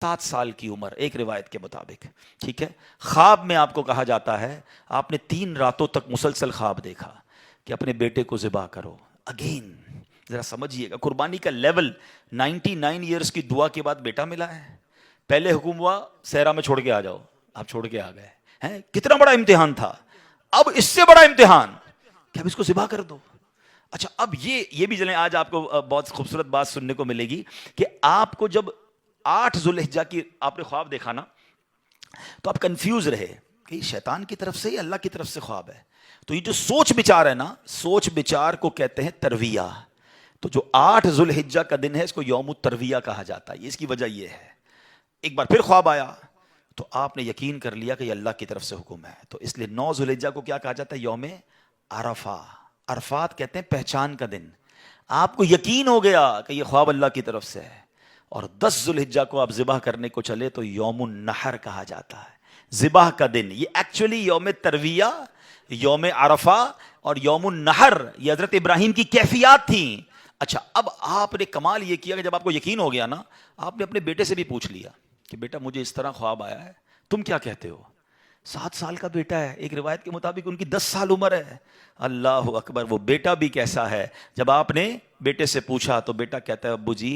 7 سال کی عمر ایک روایت کے مطابق، ٹھیک ہے. خواب میں آپ کو کہا جاتا ہے آپ نے 3 راتوں تک مسلسل خواب دیکھا کہ اپنے بیٹے کو ذبح کرو. اگین ذرا سمجھیے گا قربانی کا لیول. 99 ایئرس کی دعا کے بعد بیٹا ملا ہے. پہلے حکم ہوا صحرا میں چھوڑ کے آ جاؤ، آپ چھوڑ کے آ گئے ہیں. کتنا بڑا امتحان تھا. اب اس سے بڑا امتحان کہ اب اس کو ذبح کر دو. اچھا اب یہ بھی چلیں، آج آپ کو بہت خوبصورت بات سننے کو ملے گی کہ آپ کو جب 8 ذوالحجہ کی آپ نے خواب دیکھا نا تو آپ کنفیوز رہے کہ یہ شیطان کی طرف سے یا اللہ کی طرف سے خواب ہے. تو یہ جو سوچ بچار ہے نا، سوچ بچار کو کہتے ہیں ترویہ. تو جو 8 ذوالحجہ کا دن ہے اس کو یوم الترویہ کہا جاتا ہے. اس کی وجہ یہ ہے ایک بار پھر خواب آیا تو آپ نے یقین کر لیا کہ یہ اللہ کی طرف سے حکم ہے. تو اس لیے 9 ذوالحجہ کو کیا کہا جاتا ہے؟ یوم عرفہ. عرفات کہتے ہیں پہچان کا دن. آپ کو یقین ہو گیا کہ یہ خواب اللہ کی طرف سے ہے. اور 10 ذوالحجہ کو آپ ذبح کرنے کو چلے تو یوم النحر کہا جاتا ہے، ذبح کا دن. یہ ایکچولی یوم ترویہ، یوم عرفہ اور یوم النحر یہ حضرت ابراہیم کی کیفیات تھیں. اچھا اب آپ نے کمال یہ کیا کہ جب آپ کو یقین ہو گیا نا، آپ نے اپنے بیٹے سے بھی پوچھ لیا کہ بیٹا مجھے اس طرح خواب آیا ہے، تم کیا کہتے ہو؟ 7 سال کا بیٹا ہے، ایک روایت کے مطابق ان کی 10 سال عمر ہے. اللہ اکبر. وہ بیٹا بھی کیسا ہے. جب آپ نے بیٹے سے پوچھا تو بیٹا کہتا ہے ابو جی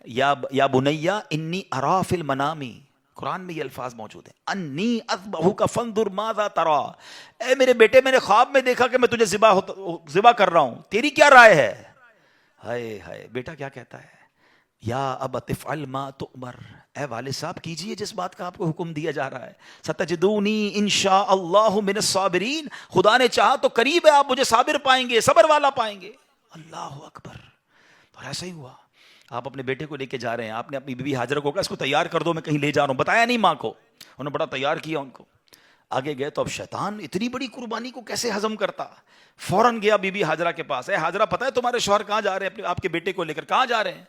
یا بنیا انی ارا فی المنامی. قرآن میں یہ الفاظ موجود ہیں، انی اذبحک فانظر ماذا ترا. اے میرے بیٹے میں نے خواب میں دیکھا کہ میں تجھے ذبح کر رہا ہوں، تیری کیا رائے ہے؟ ہائے ہائے. بیٹا کیا کہتا ہے؟ یا ابت افعل ما تؤمر. اے والد صاحب کیجئے جس بات کا آپ کو حکم دیا جا رہا ہے. ستجدونی انشاء اللہ من الصابرین. خدا نے چاہا تو قریب ہے آپ مجھے صابر پائیں گے، صبر والا پائیں گے. اللہ اکبر. اور ایسا ہی ہوا. آپ اپنے بیٹے کو لے کے جا رہے ہیں، آپ نے اپنی بیوی ہاجرہ کو کہا اس کو تیار کر دو میں کہیں لے جا رہا ہوں. بتایا نہیں ماں کو، انہوں نے بڑا تیار کیا ان کو. آگے گئے تو اب شیطان اتنی بڑی قربانی کو کیسے ہضم کرتا. فوراً گیا بی بی ہاجرہ کے پاس. اے ہاجرہ پتہ ہے تمہارے شوہر کہاں جا رہے ہیں آپ کے بیٹے کو لے کر؟ کہاں جا رہے ہیں؟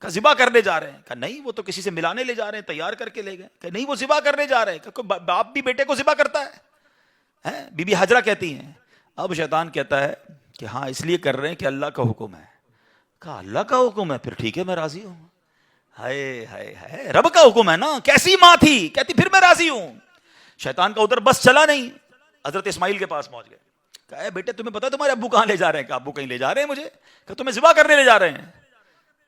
کہا ذبح کرنے جا رہے ہیں. کہا نہیں وہ تو کسی سے ملانے لے جا رہے ہیں، تیار کر کے لے گئے. کہ نہیں وہ ذبح کرنے جا رہے ہیں. کہ باپ بھی بیٹے کو ذبح کرتا ہے؟ بی بی ہاجرہ کہتی ہیں. اب شیطان کہتا ہے کہ ہاں اس لیے کر رہے ہیں کہ اللہ کا حکم ہے. کہا اللہ کا حکم ہے؟ پھر ٹھیک ہے میں راضی ہوں. ہائے ہائے ہائے. رب کا حکم ہے نا. کیسی ماں تھی، کہتی پھر میں راضی ہوں. شیطان کا ادھر بس چلا نہیں، حضرت اسماعیل کے پاس پہنچ گئے. کہا اے بیٹے تمہیں پتا تمہارے ابو کہاں لے جا رہے ہیں؟ کہا ابو کہیں لے جا رہے ہیں مجھے. کہا تمہیں ذبح کرنے لے جا رہے ہیں.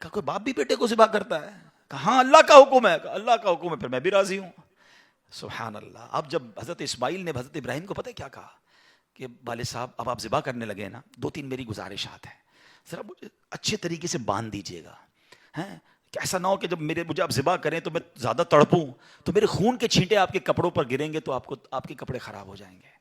کہا کوئی باپ بھی بیٹے کو ذبح کرتا ہے؟ کہا ہاں اللہ کا حکم ہے. کہا اللہ کا حکم ہے پھر میں بھی راضی ہوں. سبحان اللہ. اب جب حضرت اسماعیل نے حضرت ابراہیم کو پتہ کیا کہا کہ والد صاحب اب آپ ذبح کرنے لگے نا، 2-3 میری گزارشات ہیں، ذرا مجھے اچھے طریقے سے باندھ دیجیے گا. کہ ایسا نہ ہو کہ جب مجھے آپ ذبح کریں تو میں زیادہ تڑپوں تو میرے خون کے چھینٹے آپ کے کپڑوں پر گریں گے تو آپ کے کپڑے خراب ہو جائیں گے.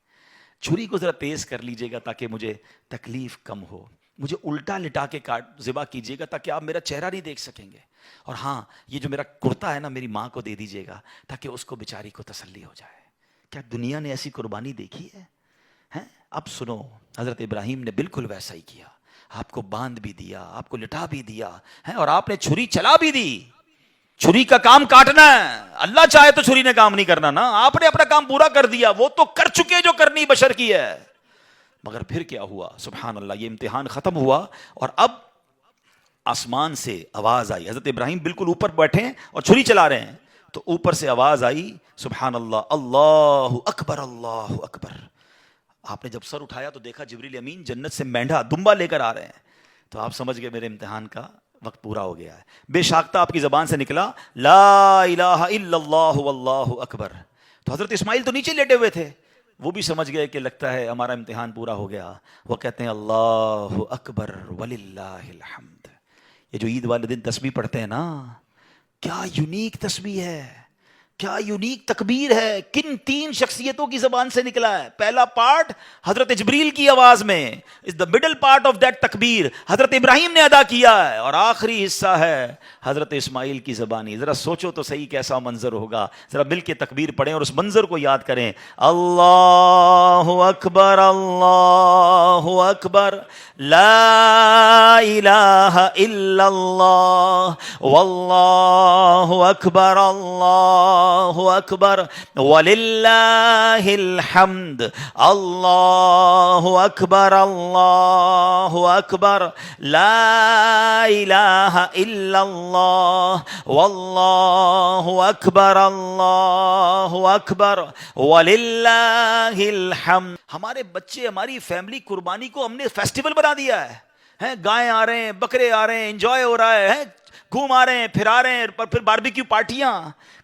چھری کو ذرا تیز کر لیجیے گا تاکہ مجھے تکلیف کم ہو. مجھے الٹا لٹا کے ذبح کیجیے گا تاکہ آپ میرا چہرہ نہیں دیکھ سکیں گے. اور ہاں یہ جو میرا کرتا ہے نا میری ماں کو دے دیجیے گا تاکہ اس کو بیچاری کو تسلی ہو جائے. کیا دنیا نے ایسی قربانی دیکھی ہے؟ اب سنو حضرت ابراہیم نے بالکل ویسا ہی کیا. آپ کو باندھ بھی دیا، آپ کو لٹا بھی دیا اور آپ نے چھری چلا بھی دی. چھری کا کام کاٹنا ہے، اللہ چاہے تو چھری نے کام نہیں کرنا نا. آپ نے اپنا کام پورا کر دیا، وہ تو کر چکے جو کرنی بشر کی ہے. مگر پھر کیا ہوا؟ سبحان اللہ. یہ امتحان ختم ہوا اور اب آسمان سے آواز آئی. حضرت ابراہیم بالکل اوپر بیٹھے ہیں اور چھری چلا رہے ہیں تو اوپر سے آواز آئی سبحان اللہ، اللہ اکبر اللہ اکبر. آپ نے جب سر اٹھایا تو دیکھا جبریل امین جنت سے مینڈھا دمبا لے کر آ رہے ہیں. تو آپ سمجھ گئے میرے امتحان کا وقت پورا ہو گیا ہے. بے شاختہ آپ کی زبان سے نکلا لا الہ الا اللہ واللہ اکبر. تو حضرت اسماعیل تو نیچے لیٹے ہوئے تھے، وہ بھی سمجھ گئے کہ لگتا ہے ہمارا امتحان پورا ہو گیا. وہ کہتے ہیں اللہ اکبر وللہ الحمد. یہ جو عید والے دن تسبیح پڑھتے ہیں نا، کیا یونیک تسبیح ہے، کیا یونیک تکبیر ہے. کن 3 شخصیتوں کی زبان سے نکلا ہے؟ پہلا پارٹ حضرت جبریل کی آواز میں is the middle part of that تکبیر حضرت ابراہیم نے ادا کیا ہے، اور آخری حصہ ہے حضرت اسماعیل کی زبانی. ذرا سوچو تو صحیح کیسا منظر ہوگا. ذرا مل کے تکبیر پڑھیں اور اس منظر کو یاد کریں. اللہ اکبر اللہ اکبر لا الہ الا اللہ واللہ اکبر اللہ اللہ اکبر وللہ الحمد اللہ اکبر لا الہ الا اللہ واللہ اکبر وللہ الحمد. ہمارے بچے ہماری فیملی قربانی کو ہم نے فیسٹیول بنا دیا ہے. گائے آ رہے ہیں، بکرے آ رہے ہیں، انجوائے ہو رہا ہے، گھوم آ رہے ہیں، پھر آ رہے ہیں، پھر باربیکیو پارٹیاں.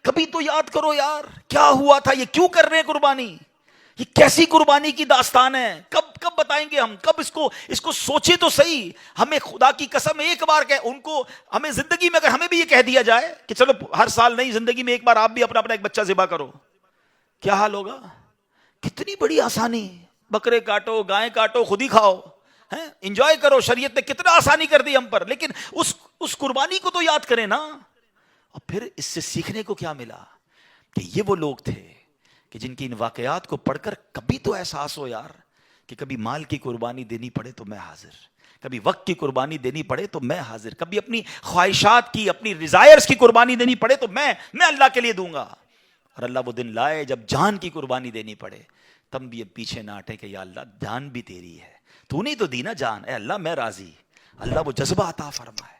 کبھی تو یاد کرو یار کیا ہوا تھا، یہ کیوں کر رہے ہیں قربانی، یہ کیسی قربانی کی داستان ہے. کب بتائیں گے ہم، کب اس کو سوچے تو صحیح. ہمیں خدا کی قسم ایک بار ان کو ہمیں زندگی میں اگر ہمیں بھی یہ کہہ دیا جائے کہ چلو ہر سال نہیں، زندگی میں ایک بار آپ بھی اپنا ایک بچہ ذبح کرو، کیا حال ہوگا. کتنی بڑی آسانی، بکرے کاٹو، گائے کاٹو، خود ہی کھاؤ، انجوائے کرو. شریعت نے کتنا آسانی کر دی ہم پر، لیکن اس قربانی کو تو یاد کریں نا. اور پھر اس سے سیکھنے کو کیا ملا کہ یہ وہ لوگ تھے کہ جن کی ان واقعات کو پڑھ کر کبھی تو احساس ہو یار کہ کبھی مال کی قربانی دینی پڑے تو میں حاضر، کبھی وقت کی قربانی دینی پڑے تو میں حاضر، کبھی اپنی خواہشات کی، اپنی ڈیزائرز کی قربانی دینی پڑے تو میں اللہ کے لیے دوں گا. اور اللہ وہ دن لائے جب جان کی قربانی دینی پڑے، تم بھی اب پیچھے نہ ہٹے کہ یا اللہ جان بھی تیری ہے، تو نہیں تو دی نا جان، اے اللہ میں راضی. اللہ وہ جذبہ عطا فرمائے.